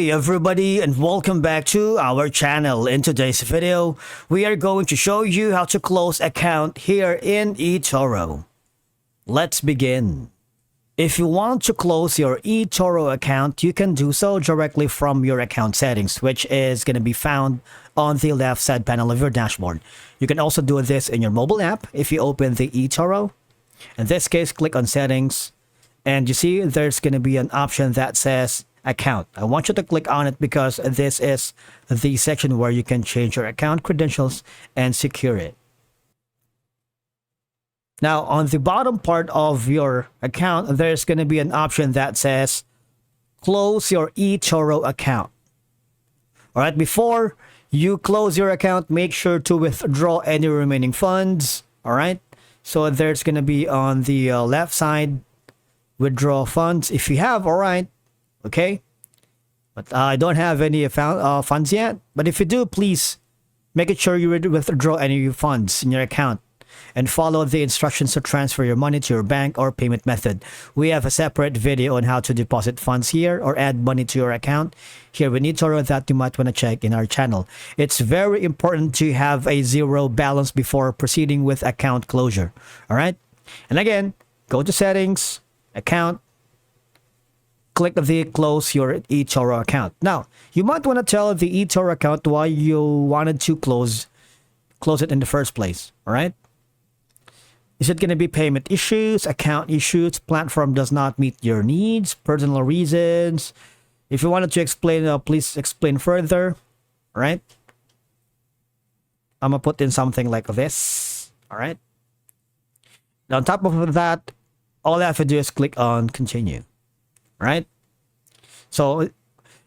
Hey everybody, and welcome back to our channel. In today's video, we are going to show you how to close account here in Etoro. Let's begin. If you want to close your Etoro account, you can do so directly from your account settings, which is going to be found on the left side panel of your dashboard. You can also do this in your mobile app if you open the Etoro. In this case, click on settings, and you see there's going to be an option that says account. I want you to click on it because this is the section where you can change your account credentials and secure it. Now, on the bottom part of your account, there's going to be an option that says close your Etoro account. All right, before you close your account, make sure to withdraw any remaining funds. All right, so there's going to be on the left side, withdraw funds if you have. All right. Okay, but I don't have any funds yet. But if you do, please make it sure you withdraw any funds in your account and follow the instructions to transfer your money to your bank or payment method. We have a separate video on how to deposit funds here or add money to your account here with Etoro that you might want to check in our channel. It's very important to have a zero balance before proceeding with account closure. All right, and again, go to settings, account. Click the close your Etoro account. Now, you might want to tell the Etoro account why you wanted to close it in the first place. All right. Is it going to be payment issues, account issues, platform does not meet your needs, personal reasons? If you wanted to explain, please explain further. All right. I'm going to put in something like this. All right. Now, on top of that, all I have to do is click on continue. Right? So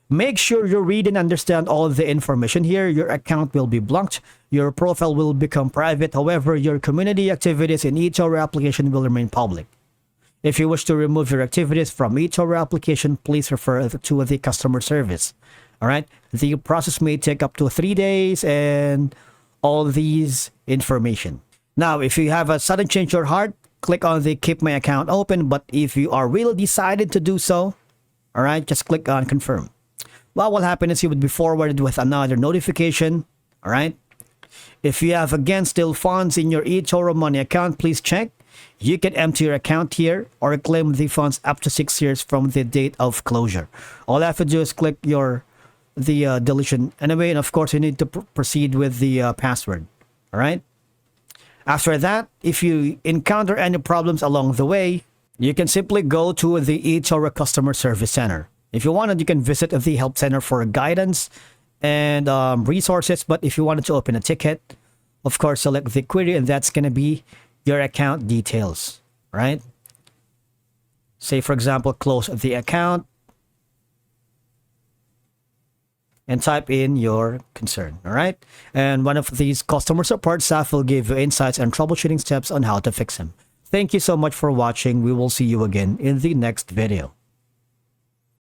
make sure you read and understand all of the information here. Your account will be blocked. Your profile will become private. However, your community activities in Etoro application will remain public. If you wish to remove your activities from Etoro application, please refer to the customer service. All right? The process may take up to 3 days and all these information. Now, if you have a sudden change your heart, click on the keep my account open. But if you are really decided to do so, all right, just click on confirm. What will happen is you would be forwarded with another notification. All right. If you have again still funds in your Etoro money account, please check. You can empty your account here or claim the funds up to 6 years from the date of closure. All I have to do is click the deletion anyway, and of course you need to proceed with the password. All right. After that, if you encounter any problems along the way, you can simply go to the Etoro Customer Service Center. If you wanted, you can visit the Help Center for guidance and resources. But if you wanted to open a ticket, of course, select the query, and that's going to be your account details, right? Say, for example, close the account and type in your concern, all right? And one of these customer support staff will give you insights and troubleshooting steps on how to fix them. Thank you so much for watching. We will see you again in the next video.